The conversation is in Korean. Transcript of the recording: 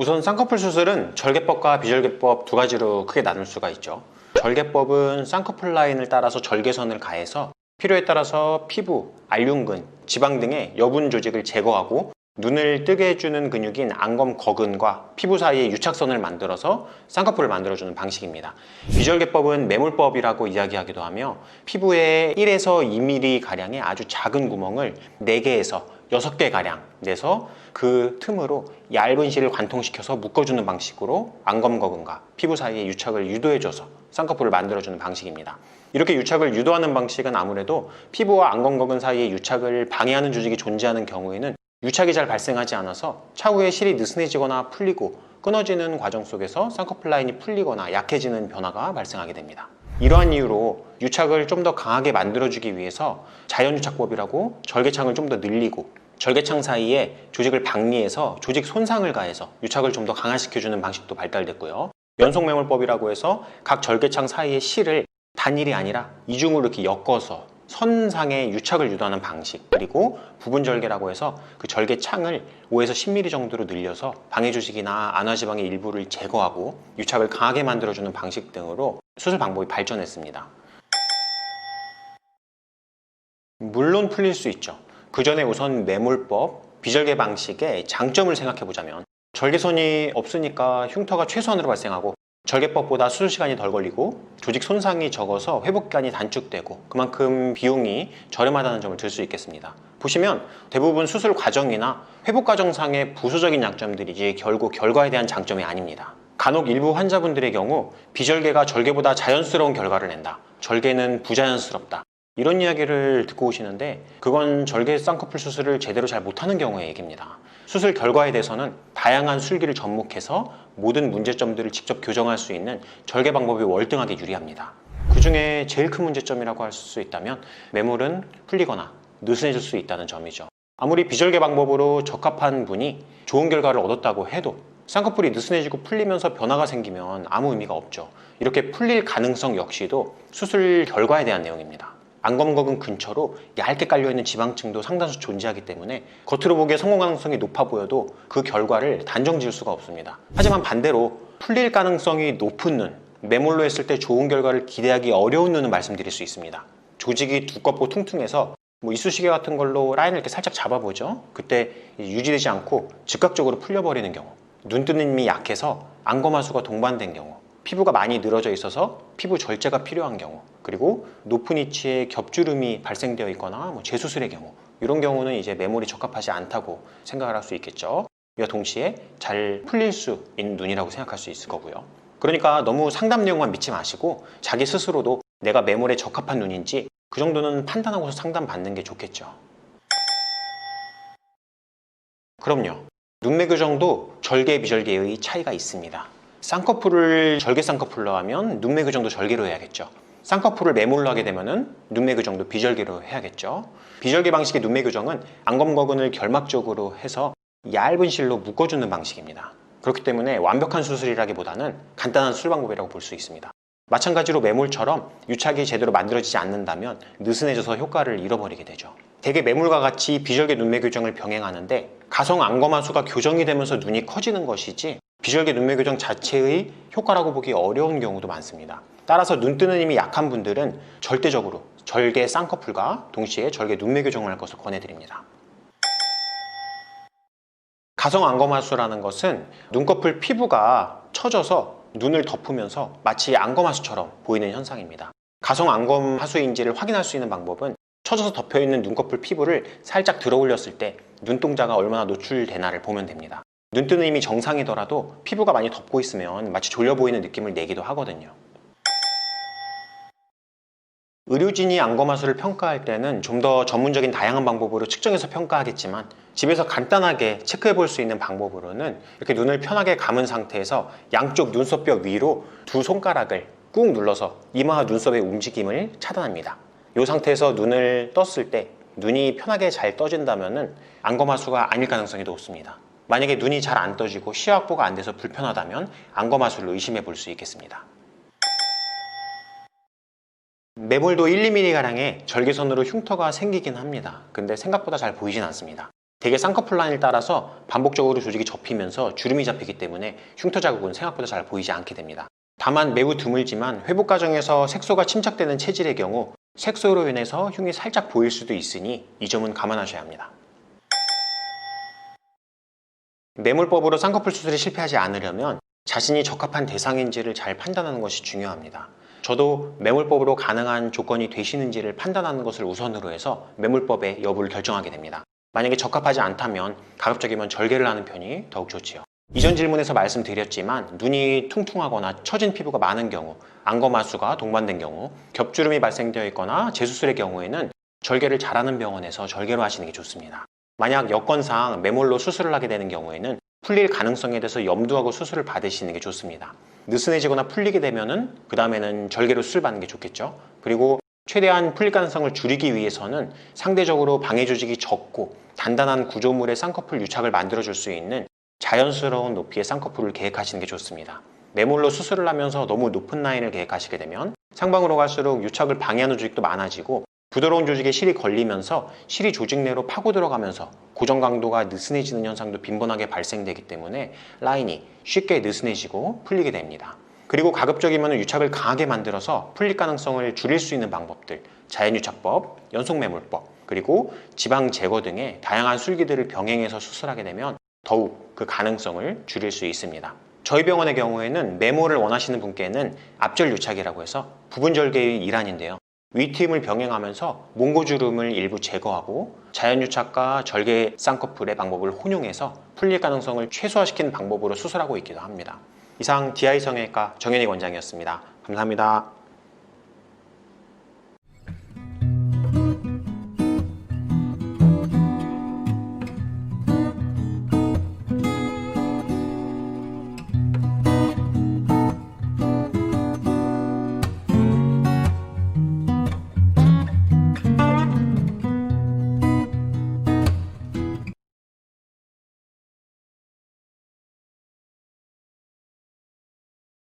우선 쌍꺼풀 수술은 절개법과 비절개법 두 가지로 크게 나눌 수가 있죠. 절개법은 쌍꺼풀 라인을 따라서 절개선을 가해서 필요에 따라서 피부, 알륜근, 지방 등의 여분 조직을 제거하고 눈을 뜨게 해주는 근육인 안검거근과 피부 사이에 유착선을 만들어서 쌍꺼풀을 만들어주는 방식입니다. 비절개법은 매몰법이라고 이야기하기도 하며 피부에 1에서 2mm 가량의 아주 작은 구멍을 4개에서 6개 가량 내서 그 틈으로 얇은 실을 관통시켜서 묶어주는 방식으로 안검거근과 피부 사이에 유착을 유도해줘서 쌍꺼풀을 만들어주는 방식입니다. 이렇게 유착을 유도하는 방식은 아무래도 피부와 안검거근 사이에 유착을 방해하는 조직이 존재하는 경우에는 유착이 잘 발생하지 않아서 차후에 실이 느슨해지거나 풀리고 끊어지는 과정 속에서 쌍꺼풀 라인이 풀리거나 약해지는 변화가 발생하게 됩니다. 이러한 이유로 유착을 좀 더 강하게 만들어주기 위해서 자연유착법이라고 절개창을 좀 더 늘리고 절개창 사이에 조직을 박리해서 조직 손상을 가해서 유착을 좀 더 강화시켜주는 방식도 발달됐고요. 연속매몰법이라고 해서 각 절개창 사이의 실을 단일이 아니라 이중으로 이렇게 엮어서 선상의 유착을 유도하는 방식, 그리고 부분절개라고 해서 그 절개창을 5에서 10mm 정도로 늘려서 방해조직이나 안화지방의 일부를 제거하고 유착을 강하게 만들어주는 방식 등으로 수술 방법이 발전했습니다. 물론 풀릴 수 있죠. 그 전에 우선 매몰법, 비절개 방식의 장점을 생각해보자면 절개선이 없으니까 흉터가 최소한으로 발생하고 절개법보다 수술 시간이 덜 걸리고 조직 손상이 적어서 회복 기간이 단축되고 그만큼 비용이 저렴하다는 점을 들 수 있겠습니다. 보시면 대부분 수술 과정이나 회복 과정상의 부수적인 약점들이지 결국 결과에 대한 장점이 아닙니다. 간혹 일부 환자분들의 경우 비절개가 절개보다 자연스러운 결과를 낸다, 절개는 부자연스럽다, 이런 이야기를 듣고 오시는데 그건 절개 쌍꺼풀 수술을 제대로 잘 못하는 경우의 얘기입니다. 수술 결과에 대해서는 다양한 술기를 접목해서 모든 문제점들을 직접 교정할 수 있는 절개 방법이 월등하게 유리합니다. 그 중에 제일 큰 문제점이라고 할 수 있다면 매몰은 풀리거나 느슨해질 수 있다는 점이죠. 아무리 비절개 방법으로 적합한 분이 좋은 결과를 얻었다고 해도 쌍꺼풀이 느슨해지고 풀리면서 변화가 생기면 아무 의미가 없죠. 이렇게 풀릴 가능성 역시도 수술 결과에 대한 내용입니다. 안검거근 근처로 얇게 깔려있는 지방층도 상당수 존재하기 때문에 겉으로 보기에 성공 가능성이 높아 보여도 그 결과를 단정 지을 수가 없습니다. 하지만 반대로 풀릴 가능성이 높은 눈, 매몰로 했을 때 좋은 결과를 기대하기 어려운 눈은 말씀드릴 수 있습니다. 조직이 두껍고 퉁퉁해서 이쑤시개 같은 걸로 라인을 이렇게 살짝 잡아보죠. 그때 유지되지 않고 즉각적으로 풀려버리는 경우, 눈 뜨는 힘이 약해서 안검하수가 동반된 경우, 피부가 많이 늘어져 있어서 피부 절제가 필요한 경우, 그리고 높은 위치에 겹주름이 발생되어 있거나 재수술의 경우, 이런 경우는 이제 매몰이 적합하지 않다고 생각을 할 수 있겠죠. 이와 동시에 잘 풀릴 수 있는 눈이라고 생각할 수 있을 거고요. 그러니까 너무 상담 내용만 믿지 마시고 자기 스스로도 내가 매몰에 적합한 눈인지 그 정도는 판단하고서 상담받는 게 좋겠죠. 그럼요. 눈매 교정도 절개 비절개의 차이가 있습니다. 쌍꺼풀을 절개 쌍꺼풀로 하면 눈매 교정도 절개로 해야겠죠. 쌍꺼풀을 매몰로 하게 되면 눈매 교정도 비절개로 해야겠죠. 비절개 방식의 눈매 교정은 안검거근을 결막적으로 해서 얇은 실로 묶어주는 방식입니다. 그렇기 때문에 완벽한 수술이라기보다는 간단한 수술 방법이라고 볼 수 있습니다. 마찬가지로 매몰처럼 유착이 제대로 만들어지지 않는다면 느슨해져서 효과를 잃어버리게 되죠. 대개 매몰과 같이 비절개 눈매 교정을 병행하는데 가성 안검하수가 교정이 되면서 눈이 커지는 것이지 비절개 눈매 교정 자체의 효과라고 보기 어려운 경우도 많습니다. 따라서 눈 뜨는 힘이 약한 분들은 절대적으로 절개 쌍꺼풀과 동시에 절개 눈매 교정을 할 것을 권해드립니다. 가성 안검하수라는 것은 눈꺼풀 피부가 처져서 눈을 덮으면서 마치 안검하수처럼 보이는 현상입니다. 가성 안검하수인지를 확인할 수 있는 방법은 처져서 덮여있는 눈꺼풀 피부를 살짝 들어 올렸을 때 눈동자가 얼마나 노출되나를 보면 됩니다. 눈 뜨는 힘이 정상이더라도 피부가 많이 덮고 있으면 마치 졸려 보이는 느낌을 내기도 하거든요. 의료진이 안검하수를 평가할 때는 좀 더 전문적인 다양한 방법으로 측정해서 평가하겠지만 집에서 간단하게 체크해 볼 수 있는 방법으로는 이렇게 눈을 편하게 감은 상태에서 양쪽 눈썹뼈 위로 두 손가락을 꾹 눌러서 이마와 눈썹의 움직임을 차단합니다. 이 상태에서 눈을 떴을 때 눈이 편하게 잘 떠진다면 안검하수가 아닐 가능성이 높습니다. 만약에 눈이 잘 안 떠지고 시야 확보가 안 돼서 불편하다면 안검하수를 의심해 볼 수 있겠습니다. 매몰도 1, 2mm가량의 절개선으로 흉터가 생기긴 합니다. 근데 생각보다 잘 보이진 않습니다. 대개 쌍꺼풀 라인을 따라서 반복적으로 조직이 접히면서 주름이 잡히기 때문에 흉터 자국은 생각보다 잘 보이지 않게 됩니다. 다만 매우 드물지만 회복 과정에서 색소가 침착되는 체질의 경우 색소로 인해서 흉이 살짝 보일 수도 있으니 이 점은 감안하셔야 합니다. 매몰법으로 쌍꺼풀 수술에 실패하지 않으려면 자신이 적합한 대상인지를 잘 판단하는 것이 중요합니다. 저도 매몰법으로 가능한 조건이 되시는지를 판단하는 것을 우선으로 해서 매몰법의 여부를 결정하게 됩니다. 만약에 적합하지 않다면 가급적이면 절개를 하는 편이 더욱 좋지요. 이전 질문에서 말씀드렸지만 눈이 퉁퉁하거나 처진 피부가 많은 경우, 안검하수가 동반된 경우, 겹주름이 발생되어 있거나 재수술의 경우에는 절개를 잘하는 병원에서 절개로 하시는 게 좋습니다. 만약 여건상 매몰로 수술을 하게 되는 경우에는 풀릴 가능성에 대해서 염두하고 수술을 받으시는 게 좋습니다. 느슨해지거나 풀리게 되면은 그 다음에는 절개로 수술 받는 게 좋겠죠. 그리고 최대한 풀릴 가능성을 줄이기 위해서는 상대적으로 방해 조직이 적고 단단한 구조물의 쌍꺼풀 유착을 만들어줄 수 있는 자연스러운 높이의 쌍꺼풀을 계획하시는 게 좋습니다. 매몰로 수술을 하면서 너무 높은 라인을 계획하시게 되면 상방으로 갈수록 유착을 방해하는 조직도 많아지고 부드러운 조직에 실이 걸리면서 실이 조직 내로 파고 들어가면서 고정 강도가 느슨해지는 현상도 빈번하게 발생되기 때문에 라인이 쉽게 느슨해지고 풀리게 됩니다. 그리고 가급적이면 유착을 강하게 만들어서 풀릴 가능성을 줄일 수 있는 방법들, 자연유착법, 연속매몰법, 그리고 지방 제거 등의 다양한 술기들을 병행해서 수술하게 되면 더욱 그 가능성을 줄일 수 있습니다. 저희 병원의 경우에는 매몰을 원하시는 분께는 앞절 유착이라고 해서 부분 절개의 일환인데요. 위트임을 병행하면서 몽고주름을 일부 제거하고 자연유착과 절개 쌍꺼풀의 방법을 혼용해서 풀릴 가능성을 최소화시키는 방법으로 수술하고 있기도 합니다. 이상 DI 성형외과 정현익 원장이었습니다. 감사합니다.